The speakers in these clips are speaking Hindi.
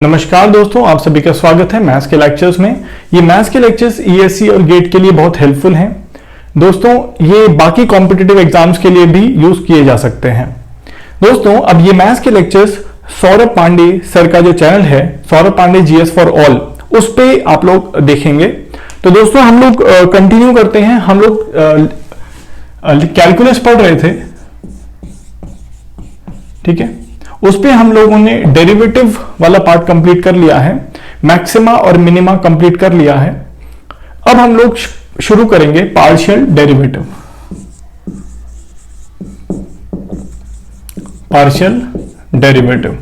नमस्कार दोस्तों, आप सभी का स्वागत है मैथ्स के लेक्चर्स में। ये मैथ्स के लेक्चर्स ईएससी और गेट के लिए बहुत हेल्पफुल हैं। दोस्तों ये बाकी कॉम्पिटिटिव एग्जाम्स के लिए भी यूज किए जा सकते हैं। दोस्तों अब ये मैथ्स के लेक्चर्स सौरभ पांडे सर का जो चैनल है, Saurabh Pandey GS for all, उस पे आप लोग देखेंगे। तो दोस्तों हम लोग कंटिन्यू करते हैं। हम लोग कैलकुलस पढ़ रहे थे, ठीक है। उस पे हम लोगों ने डेरिवेटिव वाला पार्ट कंप्लीट कर लिया है, मैक्सिमा और मिनिमा कंप्लीट कर लिया है। अब हम लोग शुरू करेंगे पार्शियल डेरिवेटिव। पार्शियल डेरिवेटिव,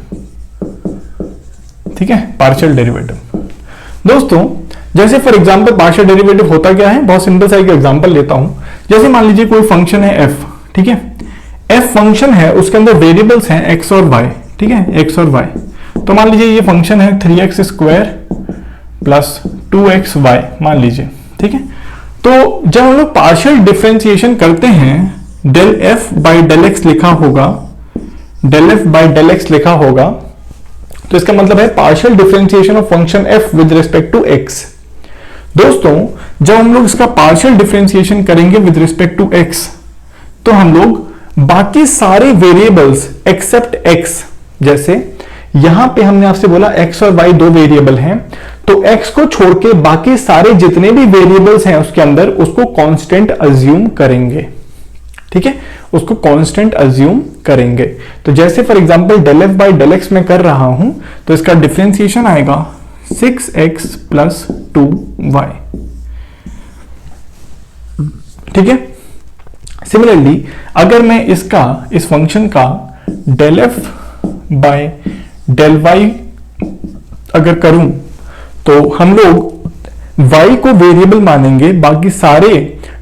ठीक है, पार्शियल डेरिवेटिव। दोस्तों जैसे फॉर एग्जांपल पार्शियल डेरिवेटिव होता क्या है, बहुत सिंपल सा एक एग्जांपल लेता हूं। जैसे मान लीजिए कोई फंक्शन है एफ, ठीक है। एफ फंक्शन है, उसके अंदर वेरिएबल्स हैं एक्स और वाई, ठीक है, एक्स और वाई। तो मान लीजिए ये फंक्शन है 3x स्क्वायर प्लस 2xy मान लीजिए, ठीक है। तो जब हम लोग पार्शियल डिफरेंशिएशन करते हैं, del f by del x लिखा होगा, del f by del x लिखा होगा, तो इसका मतलब है partial differentiation of function f with respect to x. दोस्तों जब हम लोग इसका पार्शियल डिफरेंशिएशन करेंगे विद रिस्पेक्ट टू एक्स, तो हम लोग बाकी सारे वेरिएबल्स एक्सेप्ट एक्स, जैसे यहां पे हमने आपसे बोला एक्स और वाई दो वेरिएबल हैं, तो एक्स को छोड़ के बाकी सारे जितने भी वेरिएबल्स हैं उसके अंदर उसको कांस्टेंट अज्यूम करेंगे, ठीक है, उसको कांस्टेंट अज्यूम करेंगे। तो जैसे for example del f by del x में कर रहा हूं, तो इसका डिफरेंशिएशन आएगा 6x प्लस 2y, ठीक है। सिमिलरली अगर मैं इस फंक्शन का del f by del y अगर करूं, तो हम लोग y को वेरिएबल मानेंगे, बाकी सारे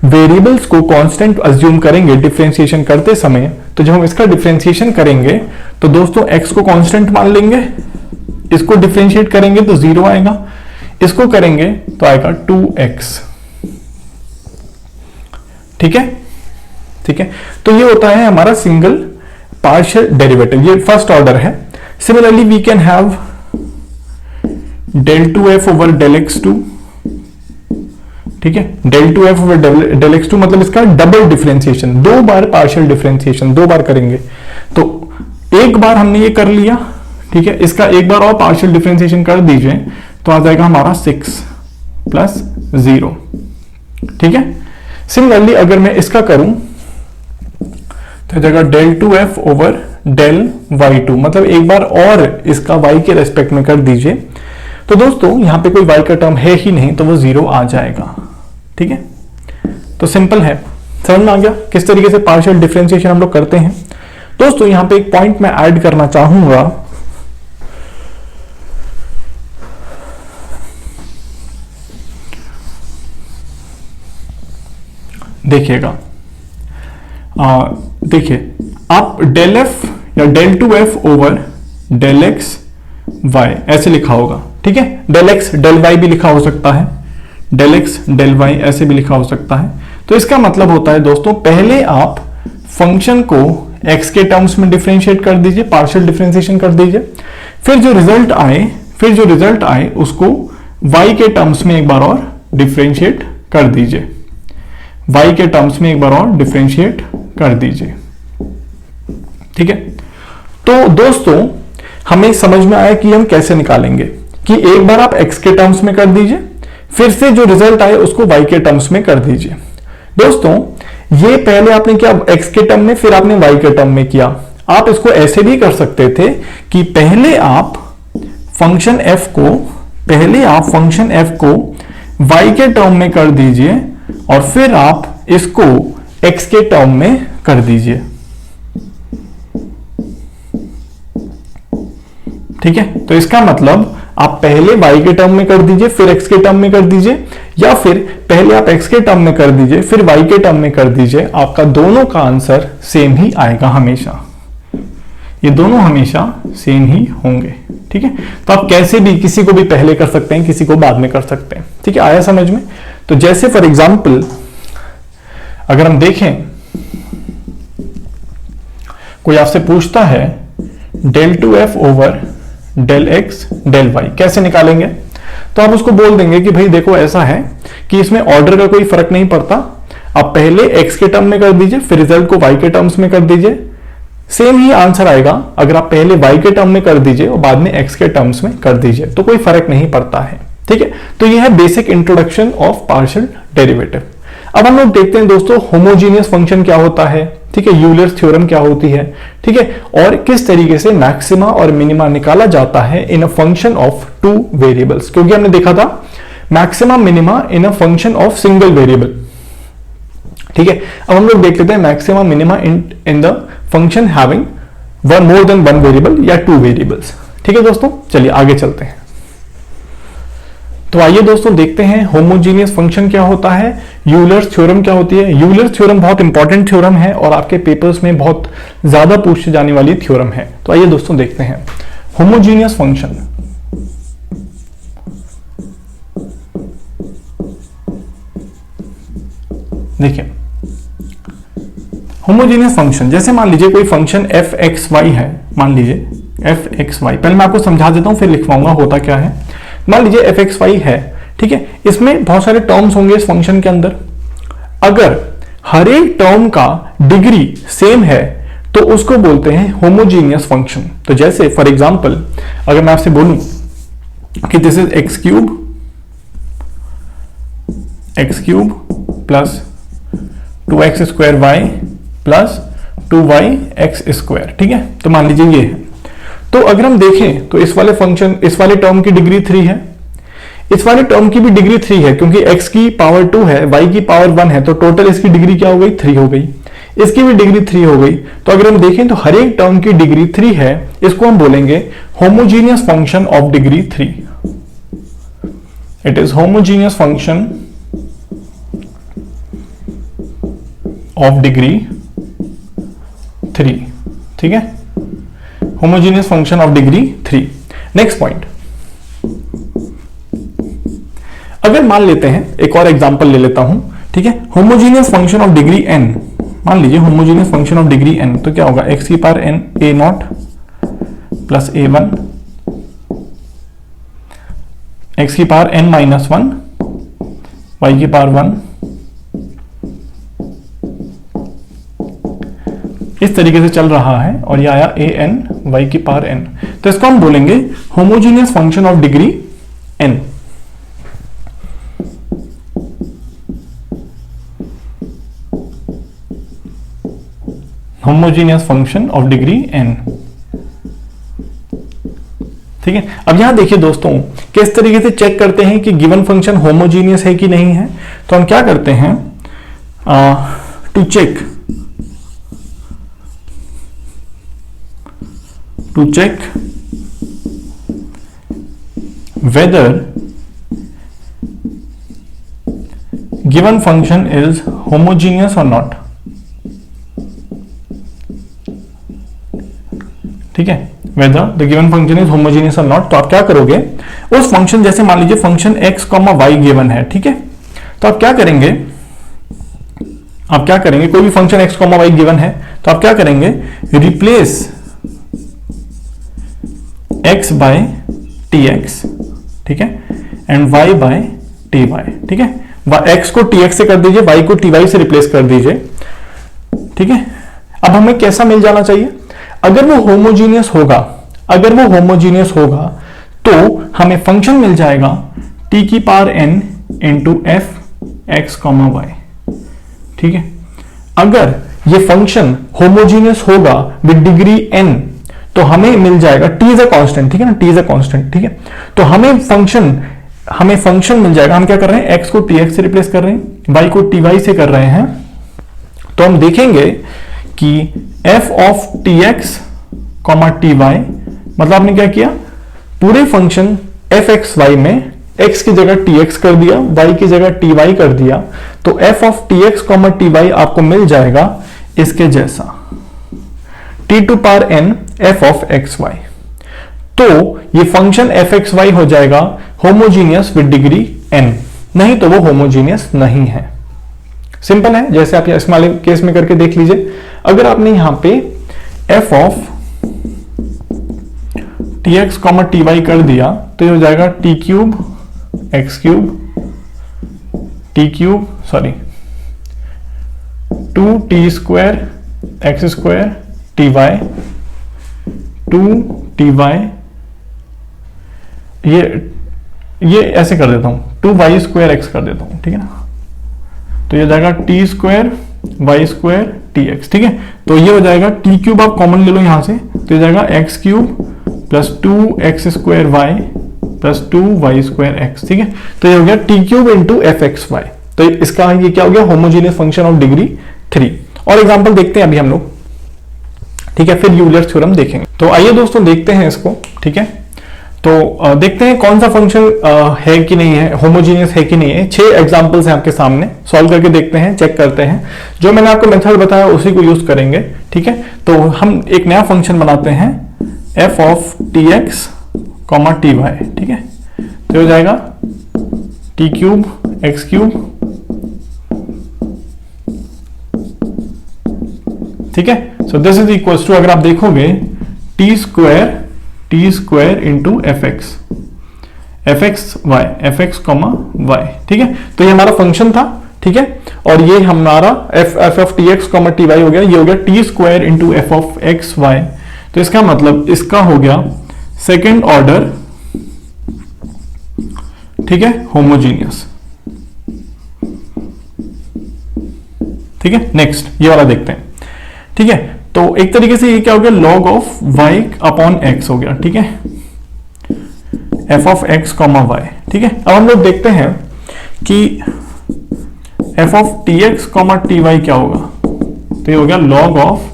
वेरिएबल्स को कांस्टेंट अज्यूम करेंगे डिफरेंशिएशन करते समय। तो जब हम इसका डिफरेंशिएशन करेंगे तो दोस्तों x को कांस्टेंट मान लेंगे, इसको डिफरेंशिएट करेंगे तो 0 आएगा, इसको करेंगे तो आएगा 2x, ठीक है, ठीक है। तो ये होता है हमारा सिंगल पार्शियल डेरिवेटिव, ये फर्स्ट ऑर्डर है। Similarly we can have del 2f over del x2, ठीक है, del 2f over del x2 मतलब इसका डबल डिफरेंशिएशन, दो बार पार्शियल डिफरेंशिएशन दो बार करेंगे। तो एक बार हमने ये कर लिया, ठीक है, इसका एक बार और पार्शियल डिफरेंशिएशन कर दीजिए तो आ जाएगा हमारा 6 प्लस 0, ठीक है। सिमिलरली अगर मैं इसका करूं तो जगह del 2f over del y2 मतलब एक बार और इसका y के रेस्पेक्ट में कर दीजिए। तो दोस्तों यहां पे कोई y का टर्म है ही नहीं, तो वो 0 आ जाएगा, ठीक है। तो सिंपल है, समझ में आ गया किस तरीके से पार्शियल डिफरेंशिएशन हम लोग करते हैं। दोस्तों यहां पे एक पॉइंट मैं ऐड करना चाहूंगा, देखिएगा, देखिए आप डेल एफ या del 2f over del x y ऐसे लिखा होगा, ठीक है। डेल एक्स डेल वाई भी लिखा हो सकता है, डेल एक्स डेल वाई ऐसे भी लिखा हो सकता है। तो इसका मतलब होता है दोस्तों, पहले आप फंक्शन को x के टर्म्स में डिफरेंशिएट कर दीजिए, पार्शियल डिफरेंशिएशन कर दीजिए, फिर जो रिजल्ट आए उसको y के टर्म्स में एक बार और डिफरेंशिएट कर दीजिए, y के टर्म्स में एक बार और डिफरेंशिएट कर दीजिए, ठीक है। तो दोस्तों हमें समझ में आया कि हम कैसे निकालेंगे, कि एक बार आप x के टर्म्स में कर दीजिए, फिर से जो रिजल्ट आए उसको y के टर्म्स में कर दीजिए। दोस्तों ये पहले आपने किया x के टर्म में, फिर आपने y के टर्म में किया। आप इसको ऐसे भी कर सकते थे कि पहले आप फंक्शन f को y के टर्म में कर दीजिए और फिर आप इसको x के टर्म में कर दीजिए, ठीक है। तो इसका मतलब आप पहले y के टर्म में कर दीजिए, फिर x के टर्म में कर दीजिए, या फिर पहले आप x के टर्म में कर दीजिए, फिर y के टर्म में कर दीजिए। आपका दोनों का आंसर सेम ही आएगा हमेशा, ये दोनों हमेशा सेम ही होंगे, ठीक है। तो आप कैसे भी किसी को भी पहले कर सकते हैं, किसी को बाद में कर सकते हैं, ठीक है। आया समझ में। तो जैसे फॉर एग्जांपल अगर हम देखें, कोई आपसे पूछता है del 2f over del x del y. कैसे निकालेंगे? तो आप उसको बोल देंगे कि भाई देखो ऐसा है कि इसमें ऑर्डर का कोई फर्क नहीं पड़ता, आप पहले x के टर्म में कर दीजिए, फिर रिजल्ट को y के टर्म्स में कर दीजिए, सेम ही आंसर आएगा अगर आप पहले y के टर्म में कर दीजिए और बाद में x के टर्म्स में कर दीजिए, तो कोई फर्क नहीं पड़ता है। ठीक है, तो यह है basic introduction of partial derivative. अब हम लोग देखते हैं दोस्तों होमोजीनियस फंक्शन क्या होता है, ठीक है, यूलर्स थ्योरम क्या होती है, ठीक है, और किस तरीके से मैक्सिमा और मिनिमा निकाला जाता है in a function of two variables, क्योंकि हमने देखा था maxima minima in a function of single variable. ठीक है, अब हम लोग देख लेते हैं maxima minima in the function having more than one variable या टू वेरिएबल्स। ठीक है दोस्तों, चलिए आगे चलते हैं। तो आइए दोस्तों देखते हैं होमोजीनियस फंक्शन क्या होता है, यूलर्स थ्योरम क्या होती है। यूलर्स थ्योरम बहुत इंपॉर्टेंट थ्योरम है और आपके पेपर्स में बहुत ज्यादा पूछे जाने वाली थ्योरम है। तो आइए दोस्तों देखते हैं होमोजीनियस फंक्शन। देखिए होमोजीनियस फंक्शन, जैसे मान लीजिए कोई फंक्शन एफ एक्स वाई है, मान लीजिए एफ एक्स वाई, पहले मैं आपको समझा देता हूं फिर लिखवाऊंगा होता क्या है। मान लीजिए एफ एक्स वाई है, ठीक है, इसमें बहुत सारे टर्म्स होंगे इस फंक्शन के अंदर। अगर हर एक टर्म का डिग्री सेम है तो उसको बोलते हैं होमोजीनियस फंक्शन। तो जैसे फॉर एग्जांपल अगर मैं आपसे बोलूं कि this is x cube plus 2x square y plus 2yx², ठीक है, तो मान लीजिए ये है। तो अगर हम देखें तो इस वाले टर्म की डिग्री 3 है, इस वाले टर्म की भी डिग्री 3 है, क्योंकि x की पावर 2 है, y की पावर 1 है, तो टोटल इसकी डिग्री क्या हो गई? 3 हो गई। इसकी भी डिग्री 3 हो गई। तो अगर हम देखें तो हर एक टर्म की डिग्री 3 है, इसको हम बोलेंगे homogeneous function of degree 3। It is homogeneous function of degree 3। ठीक है, homogeneous function of degree 3। Next point, अगर मान लेते हैं एक और एग्जांपल ले लेता हूं, ठीक है, homogeneous function of degree n। मान लीजिए homogeneous function of degree n, तो क्या होगा? x की power n a0 plus a1, x की पावर n माइनस 1, y की पावर 1, इस तरीके से चल रहा है और ये आया a n y की पावर n। तो इसको हम बोलेंगे homogeneous function of degree n। Homogeneous function of degree n। ठीक है, अब यहां देखिए दोस्तों किस तरीके से चेक करते हैं कि गिवन फंक्शन होमोजीनियस है कि नहीं है। तो हम क्या करते हैं, to check whether given function is homogeneous or not। ठीक है, whether the given function is homogeneous or not। तो आप क्या करोगे, उस फंक्शन, जैसे मान लीजिए फंक्शन x, y गिवन है, ठीक है, तो आप क्या करेंगे, कोई भी फंक्शन x, y गिवन है, तो आप क्या करेंगे, रिप्लेस x बाय tx, ठीक है, एंड y बाय ty, ठीक है, x को tx से कर दीजिए, y को ty से रिप्लेस कर दीजिए। ठीक है, अब हमें कैसा मिल जाना चाहिए, अगर वो होमोजीनियस होगा तो हमें फंक्शन मिल जाएगा t की power n into f x comma y. ठीक है, अगर ये फंक्शन होमोजीनियस होगा विद डिग्री n तो हमें मिल जाएगा, t इज अ कांस्टेंट, ठीक है ना, t इज अ कांस्टेंट, ठीक है, तो हमें फंक्शन मिल जाएगा। हम क्या कर रहे हैं, x को tx से रिप्लेस कर रहे हैं, y को ty से कर रहे हैं, तो हम देखेंगे कि f of tx comma ty, मतलब आपने क्या किया, पूरे फंक्शन fxy में x की जगह tx कर दिया, y की जगह ty कर दिया, तो f of tx comma ty आपको मिल जाएगा इसके जैसा, t to power n f of xy। तो ये फंक्शन fxy हो जाएगा होमोजीनियस विद डिग्री n, नहीं तो वो होमोजीनियस नहीं है। सिंपल है, जैसे आप इस वाले केस में करके देख लीजिए। अगर आपने यहां पे f of t x comma t y कर दिया तो ये हो जाएगा t cube x cube t cube sorry 2t square x square t y 2ty, ये ऐसे कर देता हूं 2y स्क्वायर एक्स कर देता हूं, ठीक है ना। तो ये जाएगा t square y square t x, ठीक है। तो ये हो जाएगा टी क्यूब, आप कॉमन ले लो यहां से, तो ये जाएगा x cube plus 2x square y plus 2y square x, ठीक है। तो ये हो गया t cube into f x y. तो इसका ये क्या हो गया, होमोजीनियस फंक्शन ऑफ डिग्री 3। और एग्जांपल देखते हैं अभी हम लोग, ठीक है, फिर यूलर थ्योरम देखेंगे। तो आइए दोस्तों देखते हैं इसको, ठीक है। तो देखते हैं कौन सा फंक्शन है कि नहीं है, होमोजीनियस है कि नहीं है। 6 एग्जांपल्स हैं आपके सामने, सॉल्व करके देखते हैं, चेक करते हैं। जो मैंने आपको मेथड बताया उसी को यूज करेंगे, ठीक है। तो हम एक नया फंक्शन बनाते हैं f of t x comma t y, ठीक है। तो हो जाएगा टी क्यूब एक्स क्यूब, ठीक है। So this is equal to, अगर आप देखोगे t square into f x y, f x comma y, ठीक है। तो ये हमारा फंक्शन था, ठीक है। और ये हमारा f of t x comma t y हो गया, ये हो गया t square into f of x y. तो इसका मतलब इसका हो गया सेकेंड ऑर्डर, ठीक है, होमोजीनियस, ठीक है। नेक्स्ट ये वाला देखते हैं, ठीक है। तो एक तरीके से ये क्या हो गया, log of y upon x हो गया, ठीक है, f of x comma y, ठीक है। अब हम लोग देखते हैं कि f of tx comma t y क्या होगा। तो ये हो गया log of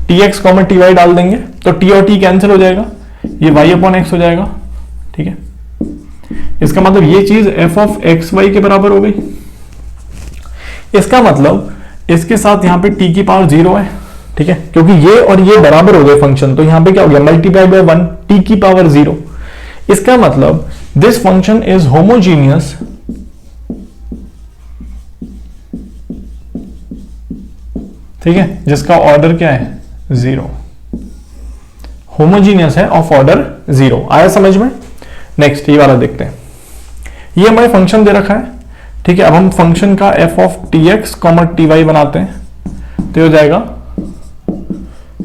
tx comma t y, डाल देंगे तो t और t कैंसिल हो जाएगा, ये y अपॉन x हो जाएगा, ठीक है। इसका मतलब ये चीज f ऑफ एक्स वाई के बराबर हो गई। इसका मतलब इसके साथ यहां पे t की पावर 0 है, ठीक है, क्योंकि ये और ये बराबर हो गए फंक्शन। तो यहां पे क्या हो गया, मल्टीप्लाई बाय 1 टी की पावर 0। इसका मतलब दिस फंक्शन इज होमोजीनियस ठीक है, जिसका ऑर्डर क्या है 0, होमोजीनियस है ऑफ ऑर्डर 0। आया समझ में। नेक्स्ट ये वाला देखते हैं, ये हमारे फंक्शन दे रखा है, ठीक है। अब हम फंक्शन का f of t x comma t y बनाते हैं। तो हो जाएगा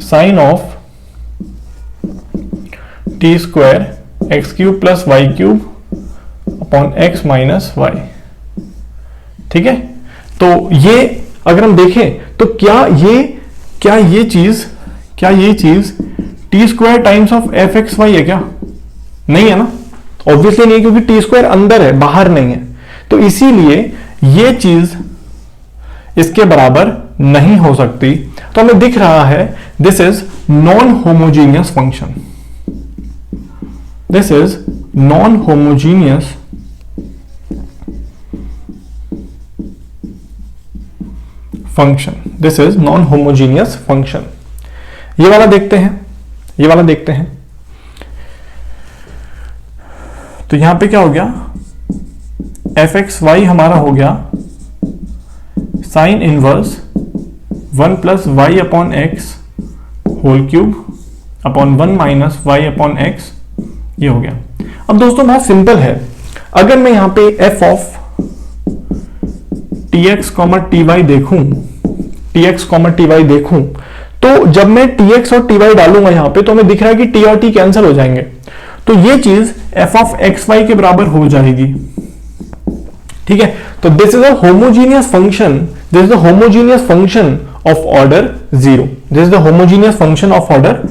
sine of t square x cube plus y cube upon x minus y, ठीक है। तो ये अगर हम देखें तो क्या ये चीज t square times of f x y है क्या? नहीं है ना, ऑब्वियसली नहीं, क्योंकि टी स्क्वायर अंदर है, बाहर नहीं है। तो इसीलिए ये चीज इसके बराबर नहीं हो सकती। तो हमें दिख रहा है this is non homogeneous function, this is non homogeneous function, this is non homogeneous function. ये वाला देखते हैं, ये वाला देखते हैं। तो यहां पे क्या हो गया, एफ एक्स वाई हमारा हो गया sine inverse 1 plus y upon x whole cube upon 1 minus y upon x, ये हो गया। अब दोस्तों बहुत सिंपल है, अगर मैं यहां पे f of t x comma t y देखूं, t x comma t y देखूं, तो जब मैं टी एक्स और टी वाई डालूंगा यहां पे, तो हमें दिख रहा है कि टी और टी कैंसिल हो जाएंगे। तो ये चीज एफ ऑफ एक्स वाई के बराबर हो जाएगी, ठीक है। तो this is a homogeneous function, this is the homogeneous function of order 0, this is the homogeneous function of order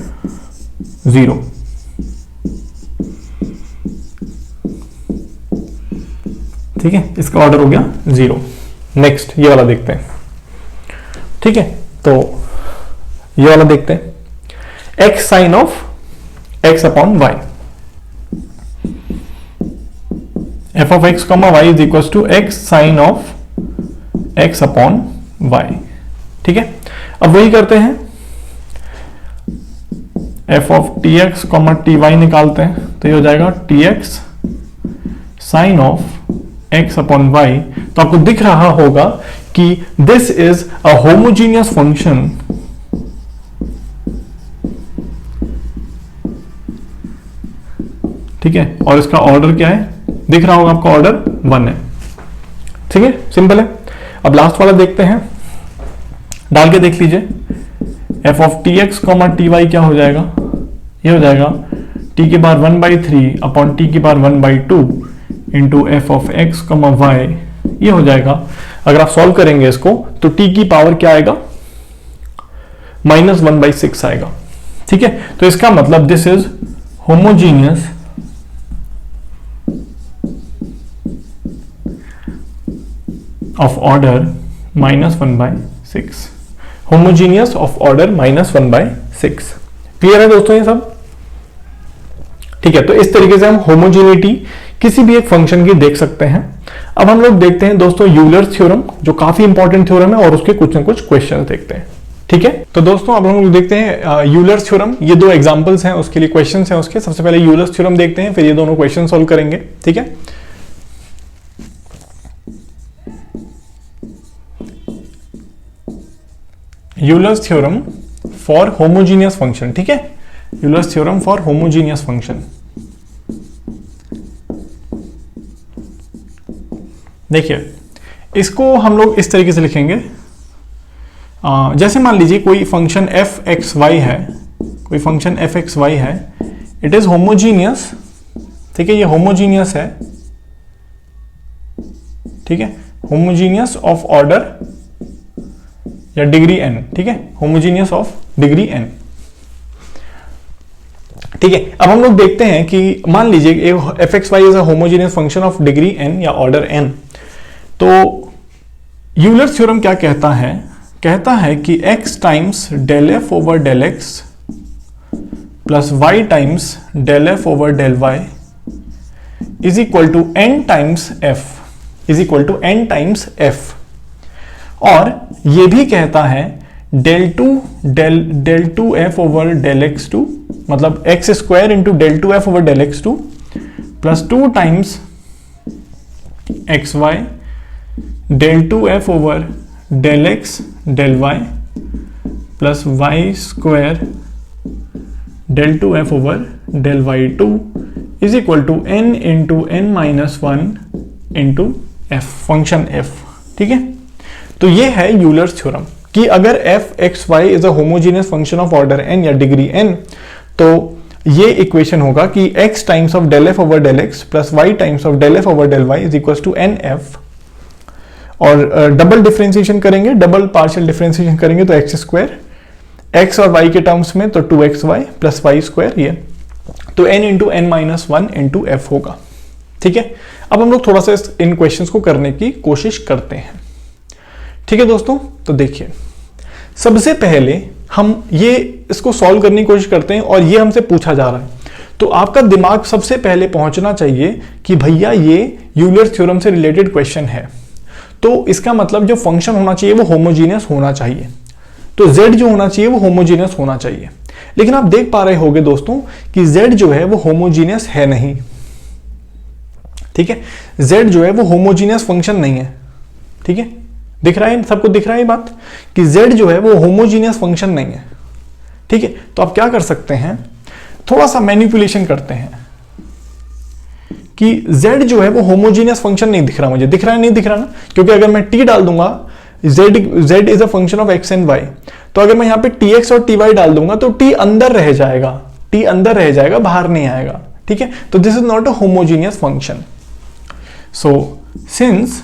0। ठीक है, इसका ऑर्डर हो गया 0। नेक्स्ट ये वाला देखते हैं, ठीक है। तो ये वाला देखते हैं, x sine of x upon y, f of x comma y is equal to x sine of x upon y, ठीक है। अब वही करते हैं, f of t x comma t y निकालते हैं। तो ये हो जाएगा t x sine of x upon y. तो आपको दिख रहा होगा कि this is a homogeneous function, ठीक है, और इसका ऑर्डर क्या है, दिख रहा होगा आपका, ऑर्डर 1 है। ठीक है, सिंपल है। अब लास्ट वाला देखते हैं, डाल के देख लीजिए। F of t x comma t y क्या हो जाएगा, ये हो जाएगा टी की पावर 1/3 अपॉन टी की power 1/2 into f of x comma y, ये हो जाएगा। अगर आप सॉल्व करेंगे इसको तो टी की पावर क्या आएगा, -1/6 आएगा। ठीक है, तो इसका मतलब this is homogeneous of order -1/6, homogeneous of order -1/6। Clear है दोस्तों ये सब? ठीक है, तो इस तरीके से हम होमोजीनिटी किसी भी एक फंक्शन की देख सकते हैं। अब हम लोग देखते हैं दोस्तों यूलर्स थ्योरम, जो काफी इंपॉर्टेंट थ्योरम है, और उसके कुछ ना कुछ क्वेश्चन देखते हैं। ठीक है, तो दोस्तों अब हम लोग देखते हैं यूलर्स थ्योरम। ये 2 एग्जांपल्स हैं, उसके लिए क्वेश्चंस हैं उसके। सबसे पहले यूलर्स थ्योरम देखते हैं, फिर ये दोनों क्वेश्चन सॉल्व करेंगे। ठीक है, Euler's theorem for homogeneous function. ठीक है, Euler's theorem for homogeneous function. देखिए, इसको हम लोग इस तरीके से लिखेंगे, जैसे मान लीजिए कोई फंक्शन एफ एक्स वाई है, कोई फंक्शन एफ एक्स वाई है, इट इज होमोजीनियस। ठीक है, ये होमोजीनियस है। ठीक है, होमोजीनियस ऑफ ऑर्डर या डिग्री n। ठीक है, होमोजीनियस ऑफ डिग्री n। ठीक है, अब हम लोग देखते हैं कि मान लीजिए f x y is a homogeneous function of degree n या ऑर्डर n। तो यूलर्स थ्योरम क्या कहता है, कहता है कि x times del f over del x plus y times del f over del y is equal to n times f, is equal to n times f। और ये भी कहता है del two f over del x two, मतलब x square into del two f over del x two plus 2 times x y del two f over del x del y plus y square del two f over del y two is equal to n into n-1 into f, function f। ठीक है, तो ये है यूलर्स थ्योरम कि अगर f x y is a homogeneous function of order n या डिग्री n, तो ये इक्वेशन होगा कि x times of del f over del x plus y times of del f over del y is equal to n f. और डबल डिफरेंशिएशन करेंगे, डबल पार्शियल डिफरेंशिएशन करेंगे तो एक्स स्क्वायर, x और y के टर्म्स में तो 2xy प्लस वाई स्क्वायर, ये तो n into n-1 into F होगा। ठीक है, अब हम लोग थोड़ा सा इन क्वेश्चंस को करने की कोशिश करते हैं। ठीक है दोस्तों, तो देखिए, सबसे पहले हम ये इसको सॉल्व करने की कोशिश करते हैं और ये हमसे पूछा जा रहा है, तो आपका दिमाग सबसे पहले पहुंचना चाहिए कि भैया ये यूलर्स थ्योरम से रिलेटेड क्वेश्चन है, तो इसका मतलब जो फंक्शन होना चाहिए वो होमोजीनियस होना चाहिए, तो z जो होना चाहिए वो होमोजीनियस होना चाहिए। लेकिन आप देख पा रहे होंगे दोस्तों कि z जो है वो होमोजीनियस है नहीं। ठीक है, z जो है वो होमोजीनियस फंक्शन नहीं है। ठीक है, दिख रहा है, सबको दिख रहा है बात कि z जो है वो होमोजीनियस फंक्शन नहीं है। ठीक है, तो आप क्या कर सकते हैं, थोड़ा सा मैनिपुलेशन करते हैं कि z जो है वो होमोजीनियस फंक्शन नहीं दिख रहा, मुझे दिख रहा है, नहीं दिख रहा ना, क्योंकि अगर मैं t डाल दूंगा, z is a function of x and y, तो अगर मैं यहां पे tx और ty डाल दूंगा तो t अंदर रह जाएगा, t अंदर रह जाएगा, बाहर नहीं आएगा। ठीक है, तो this is not a homogeneous function. So since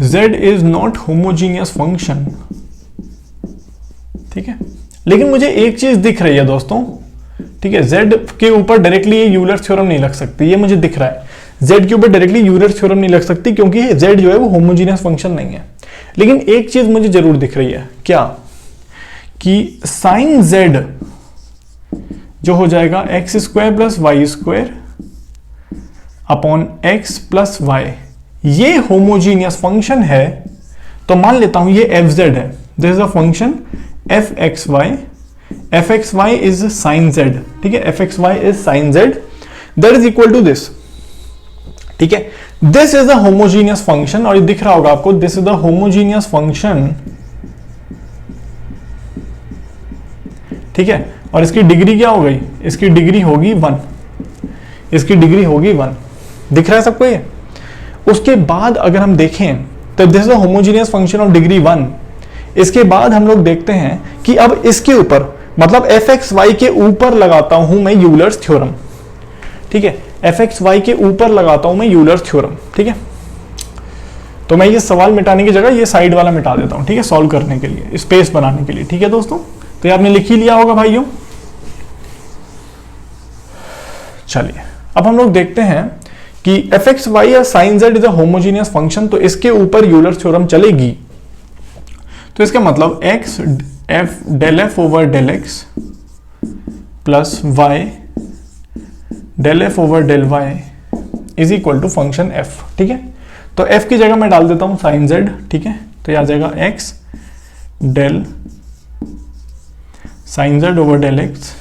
z is not homogeneous function, ठीक है, लेकिन मुझे एक चीज दिख रही है दोस्तों, ठीक है, z के ऊपर डायरेक्टली ये यूलर थ्योरम नहीं लग सकती, ये मुझे दिख रहा है, z के ऊपर डायरेक्टली यूलर थ्योरम नहीं लग सकती क्योंकि z जो है वो होमोजीनियस फंक्शन नहीं है। लेकिन एक चीज मुझे जरूर दिख रही है, क्या, कि साइन z जो हो जाएगा x square plus y square upon x plus y, ये होमोजीनियस फंक्शन है। तो मान लेता हूं ये एफ जेड है, this is a function f x y is sine z. ठीक है, f x y is sine z, that is equal to this. ठीक है, this is a homogeneous function, और ये दिख रहा होगा आपको, this is a homogeneous function. ठीक है, और इसकी डिग्री क्या हो गई, इसकी डिग्री होगी 1, इसकी डिग्री होगी 1। दिख रहा है सबको ये? उसके बाद अगर हम देखें तो this is a homogeneous function of degree 1। इसके बाद हम लोग देखते हैं कि अब इसके ऊपर मतलब एफ एक्स वाई के ऊपर लगाता हूं मैं यूलर्स थ्योरम, ठीक है, एफ एक्स वाई के ऊपर लगाता हूं मैं यूलर्स थ्योरम, ठीक है। तो मैं ये सवाल मिटाने की जगह ये साइड वाला मिटा देता हूं, ठीक है, सॉल्व करने के लिए, स्पेस बनाने के लिए, ठीक है दोस्तों। तो ये आपने लिख ही लिया होगा भाइयों। चलिए अब हम लोग देखते हैं कि एफ एक्स वाई या sine z is a homogeneous function, तो इसके ऊपर यूलर थ्योरम चलेगी। तो इसका मतलब x f del f over del x plus y del f over del y is equal to function f, ठीक है। तो एफ की जगह मैं डाल देता हूं साइन जेड, ठीक है। तो यह आ जाएगा x del sine z over del x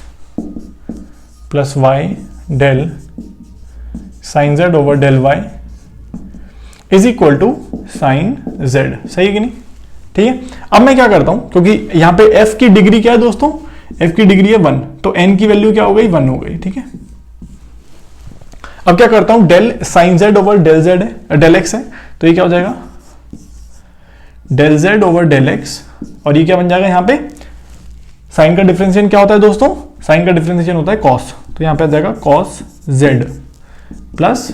plus y del sine z over del y is equal to sine z, सही है कि नहीं? ठीक है। अब मैं क्या करता हूं, क्योंकि यहां पे f की डिग्री क्या है दोस्तों, f की डिग्री है 1, तो n की वैल्यू क्या हो गई, 1 हो गई, ठीक है। अब क्या करता हूं, del sine z over del z है, डेल एक्स है, तो ये क्या हो जाएगा del z over del x, और ये क्या बन जाएगा, यहां पे साइन का डिफरेंशिएशन क्या होता है दोस्तों, साइन का डिफरेंशिएशन होता है कॉस, तो यहां पे आ जाएगा cos z plus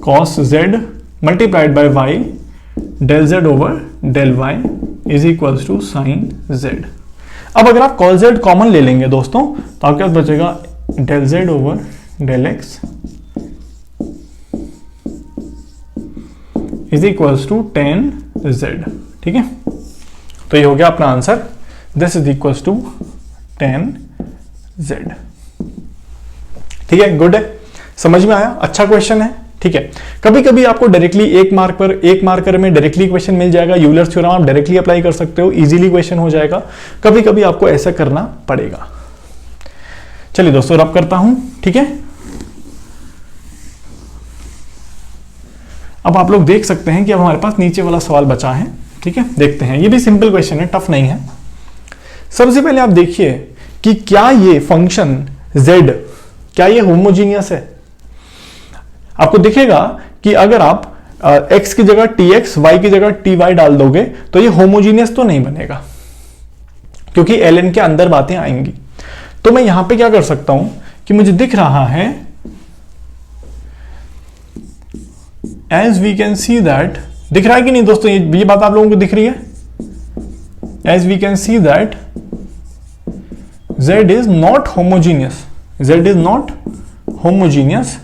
cos z multiplied by y del z over del y is equals to sine z. अब अगर आप कॉस जेड कॉमन ले लेंगे दोस्तों, तो आपके पास बचेगा del z over del x is equals to tan z, ठीक है। तो ये हो गया अपना answer, this is equals to tan z, ठीक है। गुड है, समझ में आया, अच्छा क्वेश्चन है, ठीक है। कभी कभी आपको डायरेक्टली एक मार्कर में डायरेक्टली क्वेश्चन मिल जाएगा, यूलर थ्योरम आप डायरेक्टली अप्लाई कर सकते हो, इजीली क्वेश्चन हो जाएगा। कभी कभी आपको ऐसा करना पड़ेगा। चलिए दोस्तों रब करता हूं, ठीक है। अब आप लोग देख सकते हैं कि अब हमारे पास नीचे वाला सवाल बचा है, ठीक है। देखते हैं, ये भी सिंपल क्वेश्चन है, टफ नहीं है। सबसे पहले आप देखिए कि क्या ये फंक्शन z क्या ये होमोजीनियस है। आपको दिखेगा कि अगर आप x की जगह tx, y की जगह ty डाल दोगे तो ये होमोजीनियस तो नहीं बनेगा, क्योंकि ln के अंदर बातें आएंगी। तो मैं यहां पे क्या कर सकता हूं कि मुझे दिख रहा है, as we can see that, दिख रहा है कि नहीं दोस्तों, ये बात आप लोगों को दिख रही है, as we can see that z is not homogeneous, z is not homogeneous,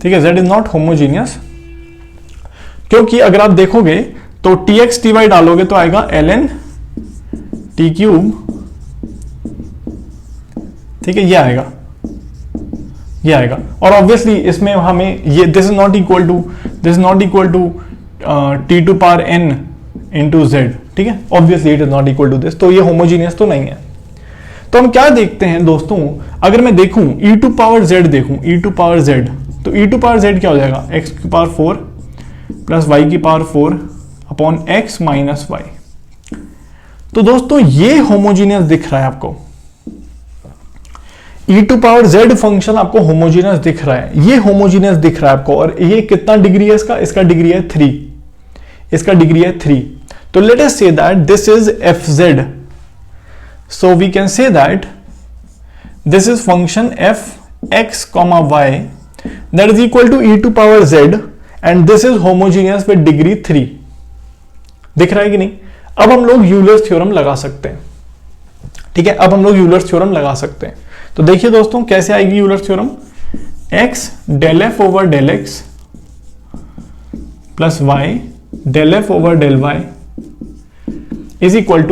ठीक है, z इज नॉट होमोजीनियस, क्योंकि अगर आप देखोगे तो tx ty डालोगे तो आएगा ln t क्यूब, ठीक है, ये आएगा, ये आएगा। और ऑब्वियसली इसमें हमें ये this is not equal to t to power n into z, ठीक है, obviously it is not equal to this, तो ये होमोजीनियस तो नहीं है। तो हम क्या देखते हैं दोस्तों, अगर मैं देखूं e टू पावर z देखूं, e टू पावर z, तो e टू पावर z क्या हो जाएगा, x की पावर 4 प्लस y की power 4 upon x minus y। तो दोस्तों ये होमोजीनियस दिख रहा है आपको, e to power z function आपको होमोजीनियस दिख रहा है, ये होमोजीनियस दिख रहा है आपको। और ये कितना डिग्री है इसका, इसका डिग्री है 3, इसका डिग्री है 3। तो let us say that this is fz, so we can say that this is function f x comma y that is equal to e to power z and this is homogeneous with degree 3। दिख रहा है कि नहीं? अब हम लोग यूलर्स थ्योरम लगा सकते हैं, ठीक है, अब हम लोग यूलर्स थ्योरम लगा सकते हैं। तो देखिए दोस्तों कैसे आएगी Euler's theorem, x del f over del x plus y del f over del y is equal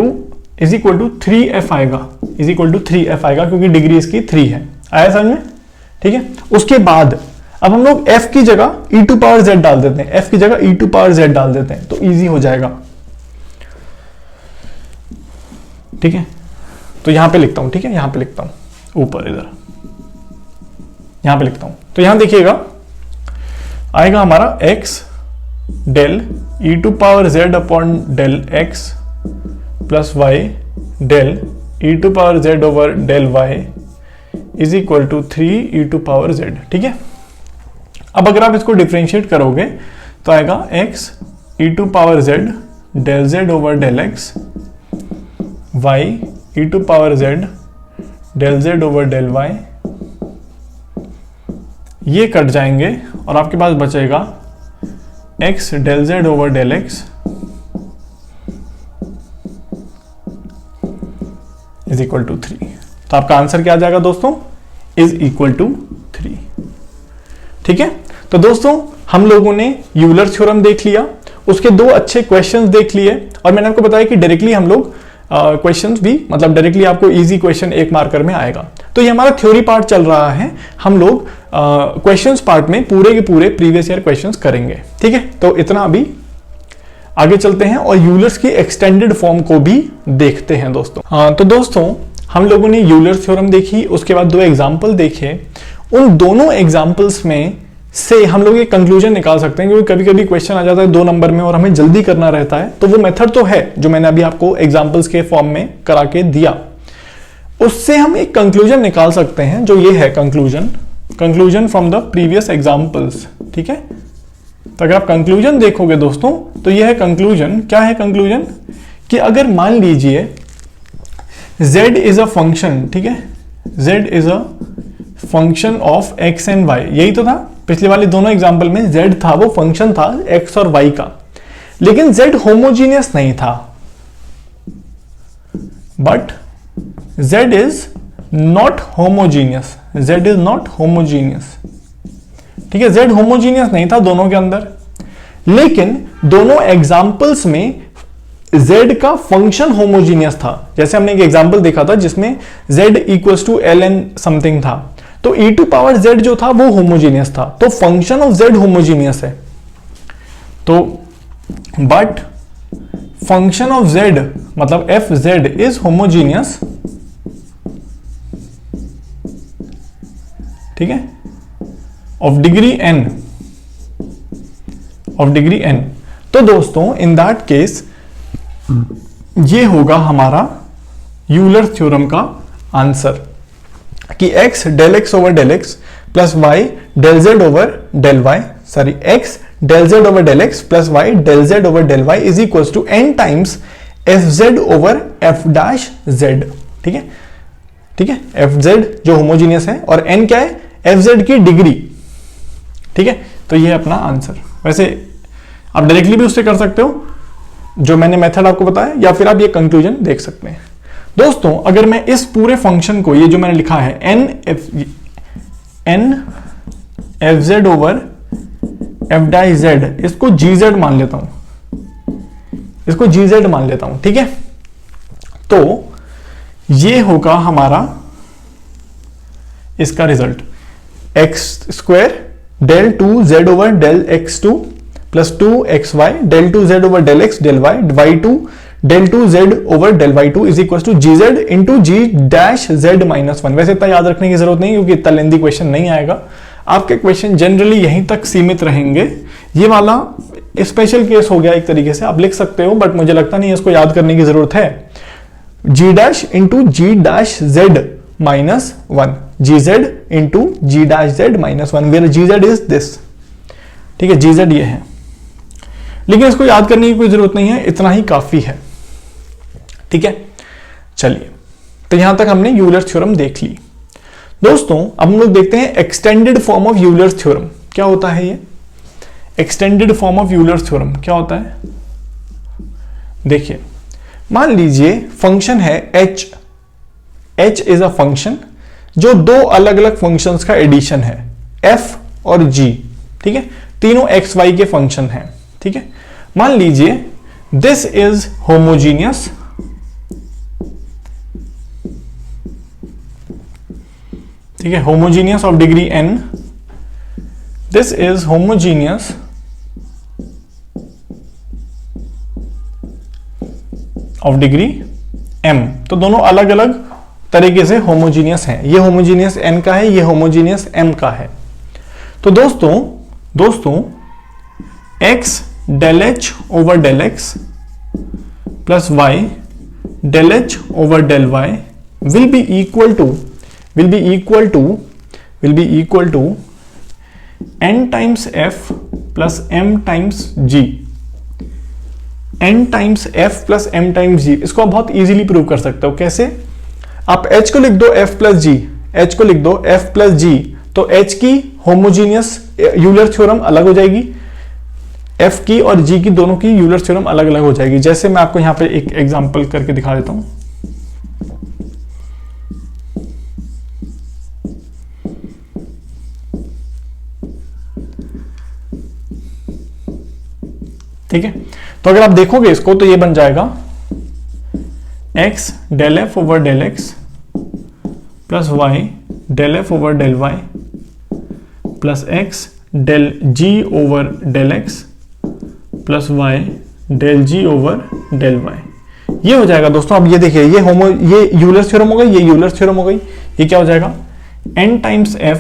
to 3f आएगा, इज इक्वल टू 3f आएगा, क्योंकि डिग्री इसकी 3 है। आया समझ में, ठीक है। उसके बाद अब हम लोग f की जगह e टू पावर z डाल देते हैं, f की जगह e टू पावर z डाल देते हैं, तो इजी हो जाएगा, ठीक है। तो यहां पे लिखता हूं, ठीक है, यहां पे लिखता हूं, ऊपर इधर यहां पे लिखता हूं। तो यहां देखिएगा आएगा हमारा x del e to power z upon del x plus y del e to power z over del y is equal to 3 e to power z. ठीक है, अब अगर आप इसको डिफ्रेंशिएट करोगे तो आएगा x e to power z del z over del x, y e to power z del z over del y, ये कट जाएंगे और आपके पास बचेगा x del z over del x is equal to 3। तो आपका आंसर क्या आ जाएगा दोस्तों, इज इक्वल टू 3। ठीक है, तो दोस्तों हम लोगों ने यूलर थ्योरम देख लिया, उसके दो अच्छे क्वेश्चंस देख लिए और मैंने आपको बताया कि डायरेक्टली हम लोग क्वेश्चंस भी मतलब डायरेक्टली आपको इजी क्वेश्चन एक मार्कर में आएगा। तो ये हमारा थ्योरी पार्ट चल रहा है, हम लोग क्वेश्चंस पार्ट में पूरे के पूरे प्रीवियस ईयर क्वेश्चंस करेंगे। ठीक है, तो इतना अभी आगे चलते हैं और यूलर्स की एक्सटेंडेड फॉर्म को भी देखते हैं दोस्तों। तो दोस्तों हम लोगों ने यूलर थ्योरम देखी, उसके बाद दो एग्जाम्पल देखे, उन दोनों एग्जाम्पल्स में से हम लोग एक कंक्लूजन निकाल सकते हैं, क्योंकि कभी कभी क्वेश्चन आ जाता है 2 नंबर में और हमें जल्दी करना रहता है, तो वो मेथड तो है जो मैंने अभी आपको एग्जाम्पल्स के फॉर्म में करा के दिया, उससे हम एक कंक्लूजन निकाल सकते हैं जो ये है conclusion from the previous examples. ठीक है, तो अगर आप कंक्लूजन देखोगे दोस्तों तो ये है कंक्लूजन। क्या है कंक्लूजन, कि अगर मान लीजिए z इज अ फंक्शन, ठीक है, z is a function of x and y, यही तो था पिछले वाले दोनों एग्जांपल में, z था वो फंक्शन था x और y का, लेकिन z होमोजीनियस नहीं था, but z is not homogeneous, z is not homogeneous. ठीक है, z होमोजीनियस नहीं था दोनों के अंदर, लेकिन दोनों एग्जांपल्स में z का फंक्शन होमोजीनियस था। जैसे हमने एक एग्जांपल देखा था जिसमें z equals to ln something था, तो e टू पावर z जो था वो होमोजीनियस था, तो फंक्शन ऑफ z होमोजीनियस है। तो बट फंक्शन ऑफ z मतलब fz इज होमोजीनियस। ठीक है, ऑफ डिग्री n। तो दोस्तों इन दैट केस ये होगा हमारा यूलर थ्योरम का आंसर कि x del x over del x plus y del z over del y, sorry x del z over del x plus y del z over del y is equal to n times f z over f dash z. ठीक है, ठीक है, एफ जेड जो होमोजीनियस है और n क्या है, एफ जेड की डिग्री। ठीक है, तो ये है अपना आंसर। वैसे आप डायरेक्टली भी उससे कर सकते हो जो मैंने मेथड आपको बताया, या फिर आप ये कंक्लूजन देख सकते हैं। दोस्तों अगर मैं इस पूरे फंक्शन को, ये जो मैंने लिखा है n f z over f डाई जेड, इसको जी जेड मान लेता हूं, इसको जी जेड मान लेता हूं। ठीक है, तो ये होगा हमारा इसका result, x square del 2 z over del x2 plus 2xy del 2 z over del x del y y2 del 2 z over del y2 is equal to g z into g dash z minus 1। वैसे इतना याद रखने की जरूरत नहीं क्योंकि इतना लेंदी क्वेश्चन नहीं आएगा, आपके क्वेश्चन जनरली यहीं तक सीमित रहेंगे। ये वाला स्पेशल केस हो गया एक तरीके से, आप लिख सकते हो, बट मुझे लगता नहीं इसको याद करने की जरूरत है। G dash into g dash z minus 1, g z into g dash z minus 1, where g z is this. ठीक है, जी जेड ये है, लेकिन इसको याद करने की कोई जरूरत नहीं है, इतना ही काफी है। ठीक है, चलिए, तो यहां तक हमने यूलर थ्योरम देख ली। दोस्तों अब हम लोग देखते हैं extended form of Euler theorem क्या होता है। ये extended form of Euler theorem क्या होता है, देखिए मान लीजिए फंक्शन है h, h is a function जो दो अलग अलग फंक्शंस का एडिशन है, f और g। ठीक है, तीनों x y के फंक्शन हैं। ठीक है, मान लीजिए दिस इज होमोजीनियस, ठीक है, homogeneous of degree n, this is homogeneous of degree m। तो दोनों अलग अलग तरीके से होमोजीनियस हैं, ये होमोजीनियस n का है, ये होमोजीनियस m का है। तो दोस्तों x del h over del x plus y del h over del y will be equal to n times f plus m times g, n times f plus m times g। इसको आप बहुत इजीली प्रूव कर सकते हो। कैसे? आप h को लिख दो f प्लस g, h को लिख दो f प्लस g, तो h की होमोजीनियस यूलर थ्योरम अलग हो जाएगी, f की और g की दोनों की यूलर थ्योरम अलग अलग हो जाएगी। जैसे मैं आपको यहां पे एक एग्जांपल करके दिखा देता हूं। ठीक है, तो अगर आप देखोगे इसको तो ये बन जाएगा x del f over del x plus y del f over del y plus x del g over del x plus y del g over del y। ये हो जाएगा दोस्तों। अब ये देखिए, ये यूलर थ्योरम हो गई, ये यूलर थ्योरम हो गई। ये क्या हो जाएगा? n times f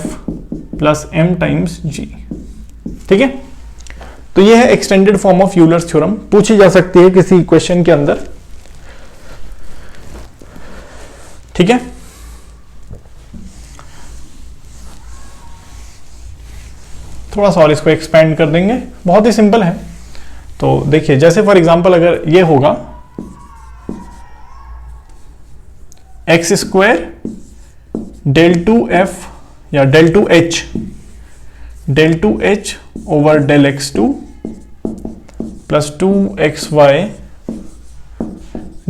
plus m times g। ठीक है, तो ये है extended form of Euler theorem, पूछी जा सकती है किसी क्वेश्चन के अंदर। ठीक है, थोड़ा सा और इसको एक्सपेंड कर देंगे, बहुत ही सिंपल है। तो देखिए, जैसे फॉर एग्जांपल अगर ये होगा x square del two f या del two h over del x two plus 2xy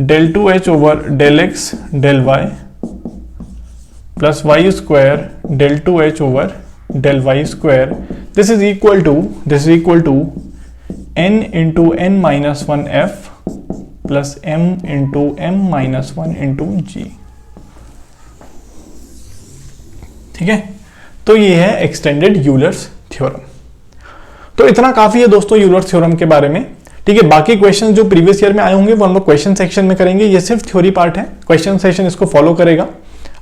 del two h over del x del y plus y square del two h over del y square. This is equal to n into n minus one f plus m into m minus one into g. ठीक है, तो ये है एक्सटेंडेड यूलर्स थ्योरम। तो इतना काफी है दोस्तों यूलर थ्योरम के बारे में। ठीक है, बाकी क्वेश्चन जो प्रीवियस ईयर में आए होंगे वो हम लोग क्वेश्चन सेक्शन में करेंगे। ये सिर्फ थ्योरी पार्ट है, क्वेश्चन सेक्शन इसको फॉलो करेगा,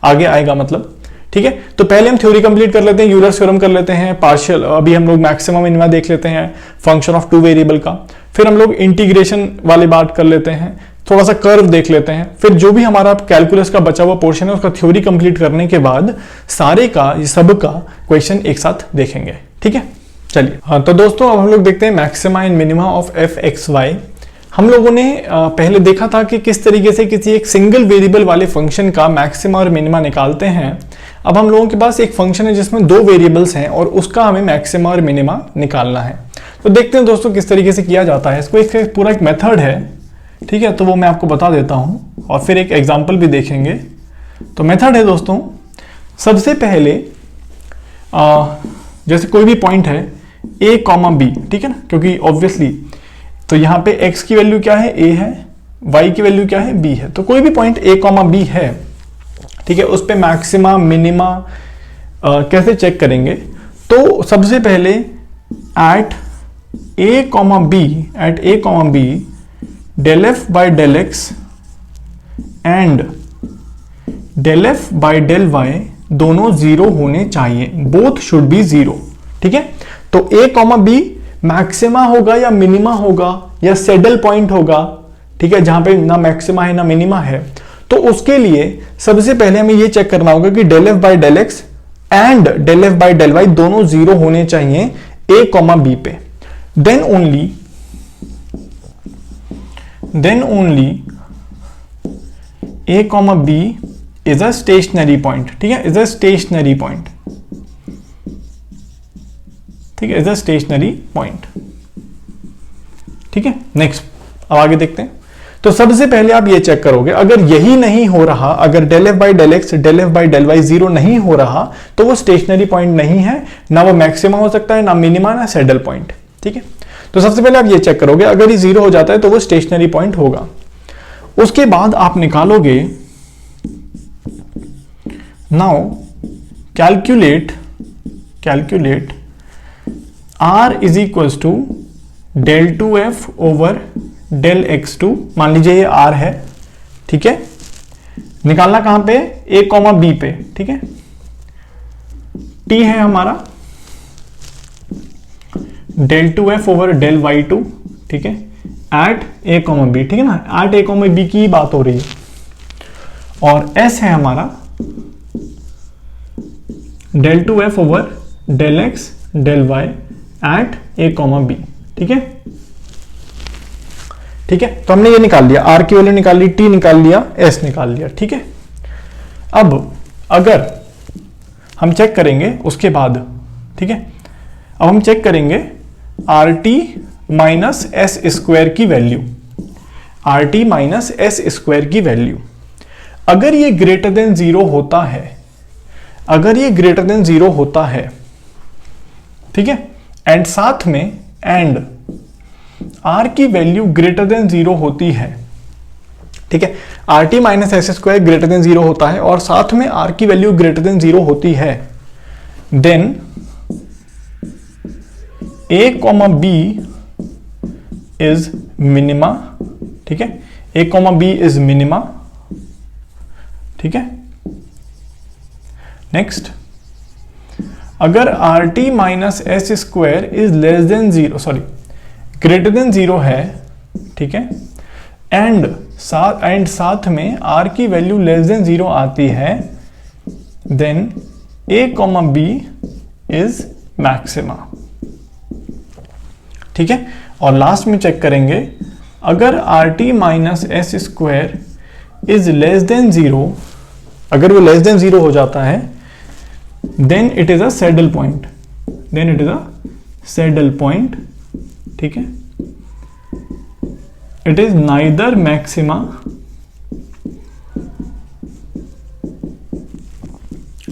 आगे आएगा मतलब। ठीक है, तो पहले हम थ्योरी कंप्लीट कर लेते हैं, यूलर थ्योरम कर लेते हैं, पार्शियल, अभी हम लोग मैक्सिमम मिनिमा देख लेते हैं फंक्शन ऑफ टू वेरिएबल का, फिर हम लोग इंटीग्रेशन वाली बात कर लेते हैं, थोड़ा सा कर्व देख लेते हैं, फिर जो भी हमारा कैलकुलस का बचा हुआ पोर्शन है उसका थ्योरी कंप्लीट करने के बाद सारे का, ये सब का क्वेश्चन एक साथ देखेंगे। ठीक है, चलिए। हाँ, तो दोस्तों अब हम लोग देखते हैं maxima and minima of f x y. हम लोगों ने पहले देखा था कि किस तरीके से किसी एक सिंगल वेरिएबल वाले फंक्शन का मैक्सिमा और मिनिमा निकालते हैं। अब हम लोगों के पास एक फंक्शन है जिसमें दो वेरिएबल्स हैं और उसका हमें मैक्सिमा और मिनिमा निकालना है। तो देखते हैं दोस्तों किस तरीके से किया जाता है इसको। एक पूरा एक मेथड है, ठीक है, तो वो मैं आपको बता देता हूँ और फिर एक एग्जाम्पल भी देखेंगे। तो मेथड है दोस्तों, सबसे पहले जैसे कोई भी पॉइंट है a कॉमा बी, ठीक है ना, क्योंकि ऑब्वियसली तो यहाँ पे x की वैल्यू क्या है, a है, y की वैल्यू क्या है, b है। तो कोई भी पॉइंट a कॉमा बी है, ठीक है, उस पे मैक्सिमा मिनिमा कैसे चेक करेंगे? तो सबसे पहले at a comma b del f by del x and del f by del y दोनों जीरो होने चाहिए, बोथ शुड बी जीरो। ठीक है, तो a कॉमा बी मैक्सिमा होगा या मिनिमा होगा या सेडल पॉइंट होगा, ठीक है, जहां पे ना मैक्सिमा है ना मिनिमा है। तो उसके लिए सबसे पहले हमें ये चेक करना होगा कि del f by del x and del f by del y दोनों जीरो होने चाहिए a कॉमा बी पे। Then only a comma b is a stationary point. ठीक है, इज अ स्टेशनरी पॉइंट। ठीक है, इज अ स्टेशनरी पॉइंट। ठीक है, नेक्स्ट अब आगे देखते हैं। तो सबसे पहले आप ये चेक करोगे, अगर यही नहीं हो रहा, अगर del f by del x del f by del y zero नहीं हो रहा तो वो स्टेशनरी पॉइंट नहीं है, ना वो मैक्सिमा हो सकता है, ना मिनिमा, ना सैडल पॉइंट। ठीक है, तो सबसे पहले आप ये चेक करोगे, अगर ये जीरो हो जाता है तो वो स्टेशनरी पॉइंट होगा। उसके बाद आप निकालोगे, now calculate r is equal to del two f over del x two. मान लीजिए ये r है, ठीक है, निकालना कहां पे, a कॉमा बी पे। ठीक है, t है हमारा del two f over del y two, ठीक है, एट a कॉमा बी। ठीक है ना, एट a कॉमा बी की बात हो रही है। और s है हमारा del 2f over del x del y at a comma b। ठीक है, ठीक है, तो हमने ये निकाल लिया, r की वैल्यू निकाल ली, t निकाल लिया, s निकाल लिया। ठीक है, अब अगर हम चेक करेंगे उसके बाद, ठीक है, अब हम चेक करेंगे r t minus s square की value, r t minus s square की वैल्यू अगर ये ग्रेटर देन जीरो होता है, अगर ये ग्रेटर देन जीरो होता है, ठीक है, एंड साथ में एंड आर की वैल्यू ग्रेटर देन जीरो होती है, ठीक है, are t minus s square greater than zero होता है और साथ में आर की वैल्यू ग्रेटर देन जीरो होती है, then a comma b is minima. ठीक है, a comma b is minima. ठीक है, नेक्स्ट, अगर r t minus s square is less than zero, sorry greater than zero है, ठीक है, एंड साथ में आर की वैल्यू लेस देन जीरो आती है, then a comma b is maxima. ठीक है, और लास्ट में चेक करेंगे अगर r t minus s square is less than zero, अगर वो लेस देन जीरो हो जाता है, then it is a saddle point, then it is a saddle point. ठीक है, it is neither maxima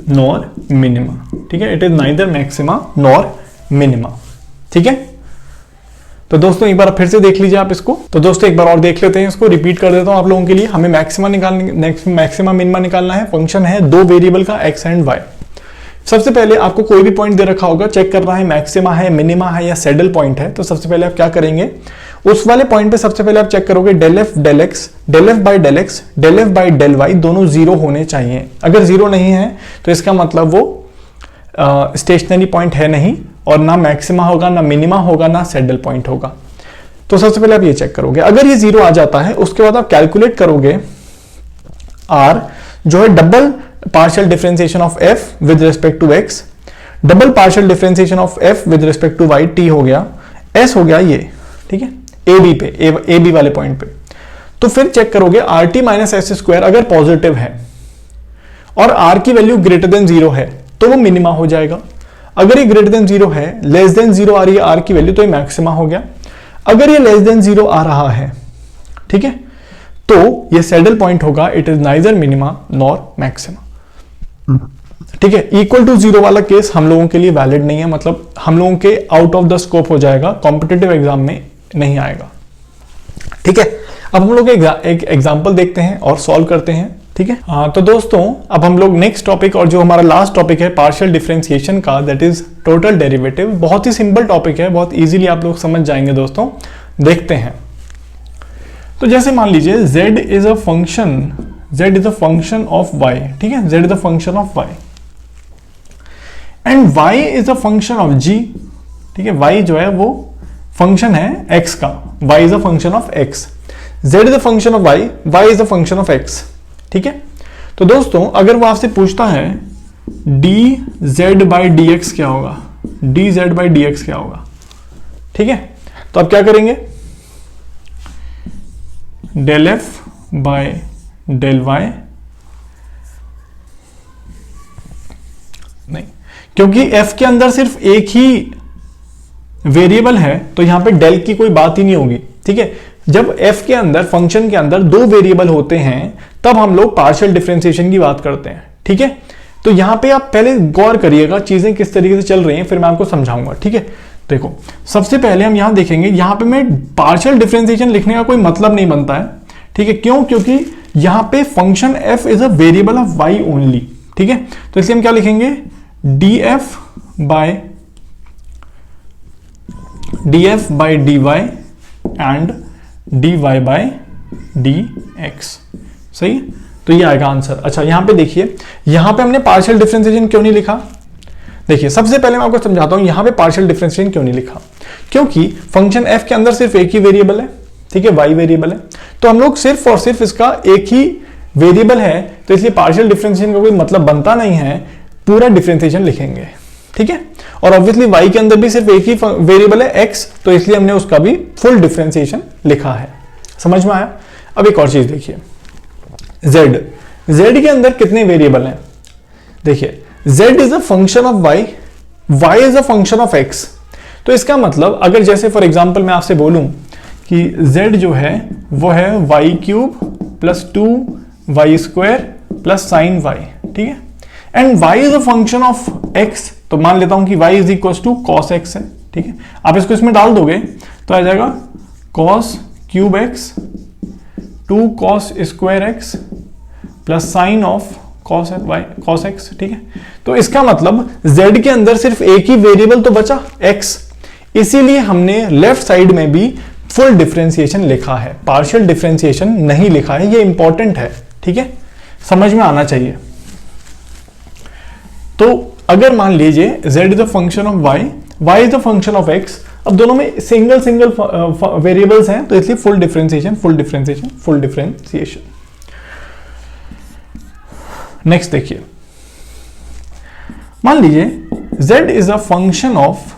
nor minima. ठीक है, it is neither maxima nor minima. ठीक है, तो दोस्तों एक बार फिर से देख लीजिए आप इसको। तो दोस्तों एक बार और देख लेते हैं इसको, रिपीट कर देता हूं आप लोगों के लिए। हमें मैक्सिमा मैक्सिमा मिनिमा निकालना है। फंक्शन है दो वेरिएबल का x एंड y। सबसे पहले आपको कोई भी पॉइंट दे रखा होगा, चेक करना है मैक्सिमा है, मिनिमा है या सैडल पॉइंट है। तो सबसे पहले आप क्या करेंगे, उस वाले पॉइंट पे सबसे पहले आप चेक करोगे del f del x, del f by del x, del f by del y दोनों जीरो होने चाहिए। अगर जीरो नहीं है तो इसका मतलब वो स्टेशनरी पॉइंट है नहीं, और ना मैक्सिमा होगा, ना मिनिमा होगा, ना सैडल पॉइंट होगा। तो सबसे पहले आप ये चेक करोगे। अगर ये जीरो आ जाता है उसके बाद आप कैलकुलेट करोगे आर, जो है double partial differentiation of f with respect to x, double partial differentiation of f with respect to y, t हो गया, एस हो गया ये। ठीक है, ए बी पे, ए बी वाले पॉइंट पे। तो फिर चेक करोगे are t minus s square अगर पॉजिटिव है और आर की वैल्यू ग्रेटर देन जीरो है तो वो मिनिमा हो जाएगा। अगर ये ग्रेटर देन जीरो है, लेस देन जीरो आ रही है आर की वैल्यू, तो ये मैक्सिमा हो गया। अगर ये लेस देन जीरो आ रहा है, ठीक है, तो ये सैडल पॉइंट होगा, it is neither minima nor maxima. ठीक है, इक्वल टू जीरो वाला केस हम लोगों के लिए वैलिड नहीं है, मतलब हम लोगों के आउट ऑफ द स्कोप हो जाएगा, कॉम्पिटिटिव एग्जाम में नहीं आएगा। ठीक है, अब हम लोग एक एग्जांपल देखते हैं और सॉल्व करते हैं। ठीक है, तो दोस्तों अब हम लोग नेक्स्ट टॉपिक, और जो हमारा लास्ट टॉपिक है पार्शियल डिफरेंशिएशन का, दैट इज टोटल डेरिवेटिव। बहुत ही सिंपल टॉपिक है, बहुत इजीली आप लोग समझ जाएंगे दोस्तों। देखते हैं, तो जैसे मान लीजिए z is a function of y। ठीक है, z is a function of y and y is a function of g। ठीक है, y जो है वो फंक्शन है x का, y is a function of x, z is a function of y, y is a function of x। ठीक है, तो दोस्तों अगर वो आपसे पूछता है dz बाई डी एक्स क्या होगा, dz बाई डी एक्स क्या होगा, ठीक है, तो आप क्या करेंगे, del f by del y, नहीं, क्योंकि f के अंदर सिर्फ एक ही वेरिएबल है तो यहां पे डेल की कोई बात ही नहीं होगी। ठीक है, जब f के अंदर, फंक्शन के अंदर दो वेरिएबल होते हैं तब हम लोग पार्शियल डिफरेंशिएशन की बात करते हैं। ठीक है, तो यहां पे आप पहले गौर करिएगा चीजें किस तरीके से चल रही हैं, फिर मैं आपको समझाऊंगा। ठीक है, देखो सबसे पहले हम यहां देखेंगे, यहां पे मैं पार्शियल डिफरेंशिएशन लिखने का कोई मतलब नहीं बनता है। ठीक है, क्यों, क्योंकि यहां पे function f is a variable of y only. ठीक है, तो इसलिए हम क्या लिखेंगे, df by dy and dy by dx। सही, तो ये आएगा आंसर। अच्छा, यहां पे देखिए, यहां पे हमने पार्शियल डिफरेंशिएशन क्यों नहीं लिखा। देखिए सबसे पहले मैं आपको समझाता हूं यहां पे पार्शियल डिफरेंशिएशन क्यों नहीं लिखा, क्योंकि फंक्शन f के अंदर सिर्फ एक ही वेरिएबल है। ठीक है, y वेरिएबल है, तो हम लोग सिर्फ और सिर्फ इसका एक ही वेरिएबल है तो इसलिए पार्शियल डिफरेंशिएशन का कोई मतलब बनता नहीं है, पूरा डिफरेंशिएशन लिखेंगे, ठीक है। और ऑब्वियसली y के अंदर भी सिर्फ एक ही वेरिएबल है x, तो इसलिए हमने उसका भी फुल डिफरेंशिएशन लिखा है। समझ में आया? अब एक और चीज देखिए, z के अंदर कितने वेरिएबल हैं? देखिए z is a function of y is a function of x। तो इसका मतलब अगर जैसे फॉर एग्जांपल मैं आपसे बोलूं कि z जो है वो है y³ + 2y² + sin y, ठीक है, and y is a function of x, तो मान लेता हूं कि y is equal to cos x है, ठीक है। आप इसको इसमें डाल दोगे तो आ जाएगा cos³ x 2cos² x + sin of cos x, ठीक है। तो इसका मतलब z के अंदर सिर्फ एक ही वेरिएबल तो बचा x, इसीलिए हमने लेफ्ट साइड में भी फुल डिफरेंशिएशन लिखा है, पार्शियल डिफरेंशिएशन नहीं लिखा है। ये इंपॉर्टेंट है, ठीक है, समझ में आना चाहिए। तो अगर मान लीजिए z is a function of y is a function of x, अब दोनों में सिंगल वेरिएबल्स हैं, तो इसलिए फुल डिफरेंशिएशन। नेक्स्ट देखिए, मान लीजिए z is a function of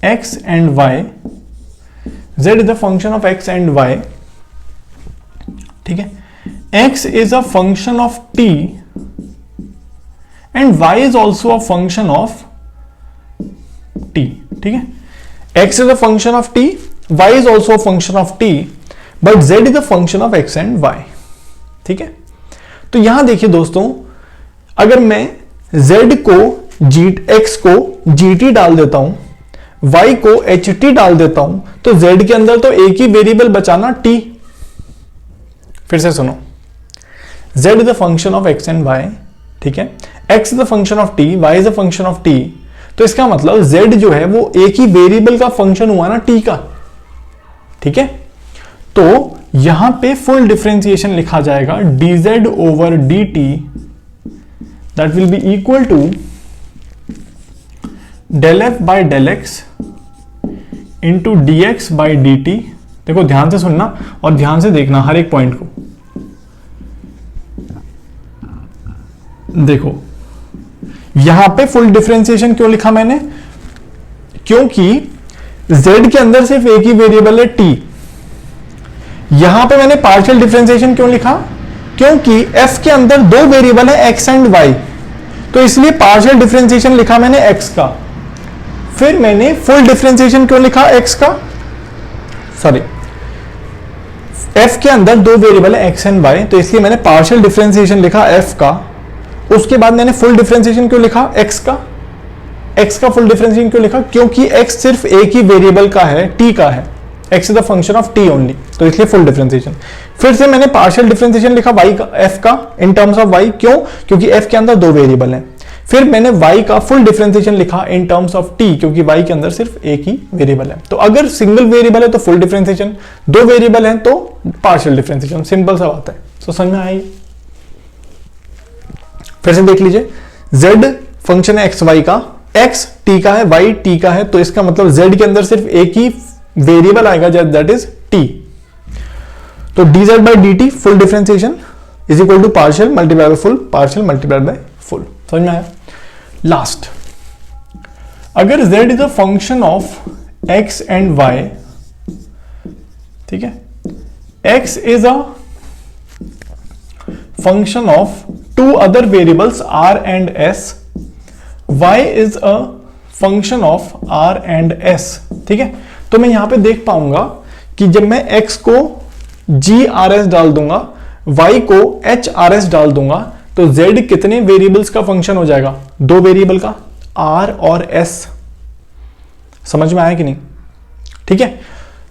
x and y, z is a function of x and y, ठीक है, x is a function of t and y is also a function of t, ठीक है। x is a function of t, y is also a function of t, but z is a function of x and y, ठीक है। तो यहां देखिए दोस्तों, अगर मैं z को x को gt डाल देता हूं, y को ht डाल देता हूं, तो z के अंदर तो एक ही वेरिएबल बचाना t। फिर से सुनो, z is a function of x and y, ठीक है, x is a function of t, y is a function of t, तो इसका मतलब z जो है वो एक ही वेरिएबल का फंक्शन हुआ ना t का, ठीक है। तो यहां पे फुल डिफरेंशिएशन लिखा जाएगा dz over dt, that will be equal to del f by del x into dx by dt। देखो ध्यान से सुनना और ध्यान से देखना हर एक पॉइंट को। देखो यहां पे फुल डिफरेंशिएशन क्यों लिखा मैंने? क्योंकि z के अंदर सिर्फ एक ही वेरिएबल है t। यहां पे मैंने पार्शियल डिफरेंशिएशन क्यों लिखा? क्योंकि f के अंदर दो वेरिएबल है x एंड y, तो इसलिए पार्शियल डिफरेंशिएशन लिखा मैंने x का। फिर मैंने फुल डिफरेंशिएशन क्यों लिखा x का? सॉरी, f के अंदर दो वेरिएबल है x एंड y, तो इसलिए मैंने पार्शियल डिफरेंशिएशन लिखा f का। उसके बाद मैंने फुल डिफरेंशिएशन क्यों लिखा? x का फुल डिफरेंशिएशन क्यों लिखा? क्योंकि x सिर्फ एक ही वेरिएबल का है, t का है, x is the function of t only, तो इसलिए फुल डिफरेंशिएशन। फिर से मैंने पार्शियल डिफरेंशिएशन लिखा y का, f का इन टर्म्स ऑफ y, क्यों? क्योंकि f के अंदर दो वेरिएबल हैं। फिर मैंने y का फुल डिफरेंशिएशन लिखा इन टर्म्स ऑफ t, क्योंकि y के अंदर सिर्फ एक ही वेरिएबल है। तो अगर सिंगल वेरिएबल है तो फुल डिफरेंशिएशन, दो वेरिएबल है तो पार्शियल डिफरेंशिएशन, सिंपल सा बात है। तो समझ में आई? फिर से देख लीजिए, z फंक्शन है x y का, x t का है, y t का है, तो इसका मतलब z के अंदर सिर्फ एक ही वेरिएबल आएगा, दैट इज t। तो dz by dt full differentiation is equal to partial multiplied by full, partial multiplied by full. समझ में आया? लास्ट, अगर z is a function of x and y, ठीक है, x is a function of two other variables r and s, y is a function of r and s, ठीक है। तो मैं यहां पे देख पाऊंगा कि जब मैं x को grs डाल दूंगा, y को hrs डाल दूंगा, तो z कितने वेरिएबल्स का फंक्शन हो जाएगा? दो वेरिएबल का, r और s। समझ में आया कि नहीं? ठीक है,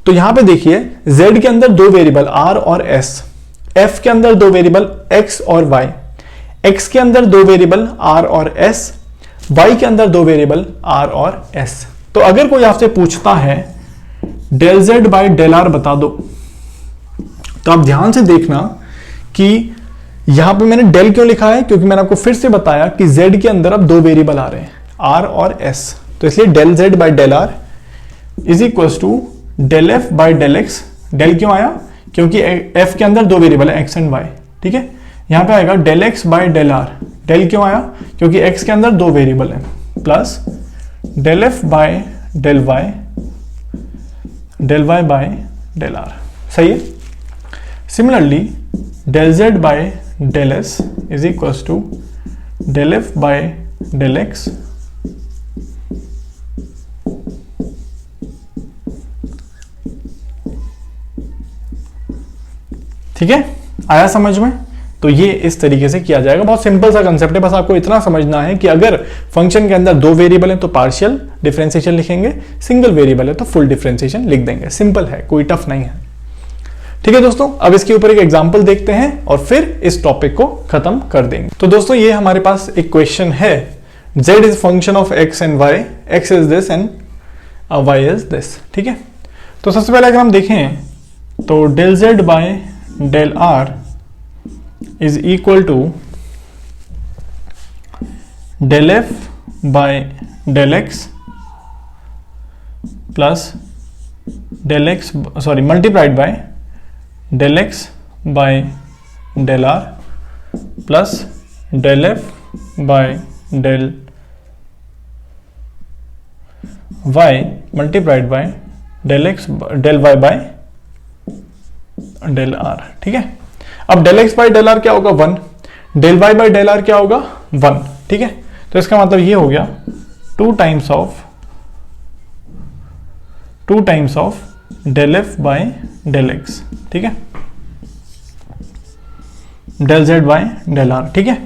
तो यहां पे देखिए z के अंदर दो वेरिएबल r और s, f के अंदर दो वेरिएबल x और y, x के अंदर दो वेरिएबल r और s, y के अंदर दो वेरिएबल r और s। तो अगर कोई आपसे पूछता है del z by del r बता दो, तो आप ध्यान से देखना कि यहां पे मैंने del क्यों लिखा है, क्योंकि मैंने आपको फिर से बताया कि z के अंदर अब दो वेरिएबल आ रहे हैं, r और s, तो इसलिए del z by del r is equal to del f by del x। del क्यों आया? क्योंकि f के अंदर दो वेरिएबल है x एंड y, ठीक है। यहां पे आएगा del x by del r. Del क्यों आया? क्योंकि एक्स के अंदर दो वेरिएबल हैं, plus del f by del y by del r. सही है। Similarly del z by del s is equals to del f by del x ठीक है, आया समझ में? तो ये इस तरीके से किया जाएगा। बहुत सिंपल सा कंसेप्ट है, बस आपको इतना समझना है कि अगर फंक्शन के अंदर दो वेरिएबल है तो पार्शियल डिफरेंशिएशन लिखेंगे, सिंगल वेरिएबल है तो फुल डिफरेंशिएशन लिख देंगे। सिंपल है, कोई टफ नहीं है। ठीक है दोस्तों, अब इसके ऊपर एक एग्जांपल देखते हैं और फिर इस टॉपिक को खत्म कर देंगे। तो दोस्तों ये हमारे पास एक क्वेश्चन है, z is function of x and y, x is this and y is this. ठीक है, तो सबसे पहले अगर हम देखें तो del z by del r is equal to del f by del x plus del x multiplied by del x by del r plus del f by del y multiplied by del y by del r। ठीक है, अब del x by del r क्या होगा 1, del y by del r क्या होगा 1। ठीक है, तो इसका मतलब ये हो गया 2 times of del f by del x. ठीक है, del z by del r. ठीक है,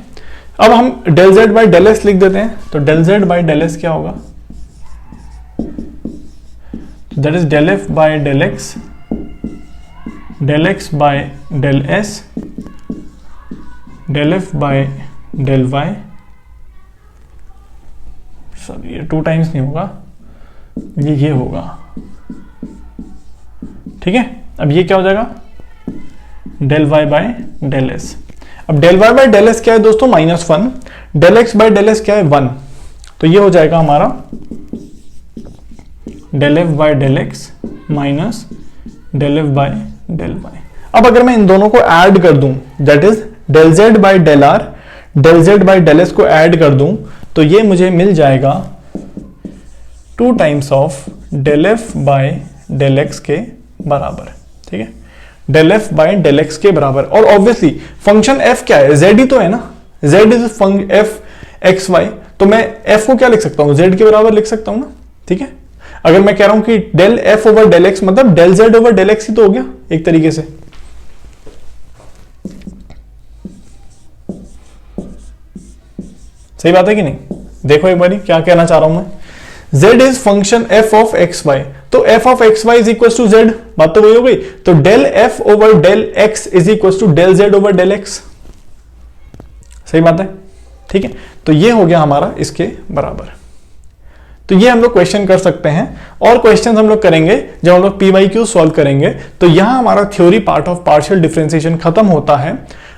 अब हम del z by del s लिख देते हैं, तो del z by del s क्या होगा, that is del f by del x, del x by del s, del f by del y। Sorry ये 2 टाइम्स नहीं होगा, ये होगा। ठीक है, अब ये क्या हो जाएगा del y by del s। अब del y by del s क्या है दोस्तों -1, del x by del s क्या है 1, तो ये हो जाएगा हमारा del f by del x minus del f by del y। अब अगर मैं इन दोनों को ऐड कर दूं, that is del z by del r, del z by del s को ऐड कर दूं, तो ये मुझे मिल जाएगा 2 times of del f by del x के बराबर। ठीक है, del f by del x के बराबर। और ऑब्वियसली फंक्शन f क्या है, z ही तो है ना, z is f x y, तो मैं f को क्या लिख सकता हूं, z के बराबर लिख सकता हूं ना। ठीक है, अगर मैं कह रहा हूं कि del f over del x मतलब del z over del x ही तो हो गया एक तरीके से। सही बात है कि नहीं? देखो एक बारी क्या कहना चाह रहा हूं मैं, z is function f of x y, तो f of x y is equal to z, बात तो वही हो गई। तो del f over del x is equal to del z over del x। सही बात है, ठीक है, तो ये हो गया हमारा इसके बराबर। तो ये हम लोग क्वेश्चन कर सकते हैं, और क्वेश्चन हम लोग करेंगे जब हम लोग PYQ सॉल्व करेंगे। तो यहां हमारा theory part of partial differentiation खत्म होता है।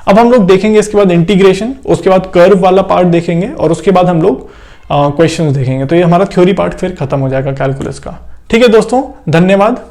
अब हम लोग देखेंगे इसके बाद इंटीग्रेशन, उसके बाद कर्व वाला पार्ट देखेंगे, और उसके बाद हम लोग क्वेश्चंस देखेंगे। तो ये हमारा थ्योरी पार्ट फिर खत्म हो जाएगा कैलकुलस का। ठीक है दोस्तों, धन्यवाद।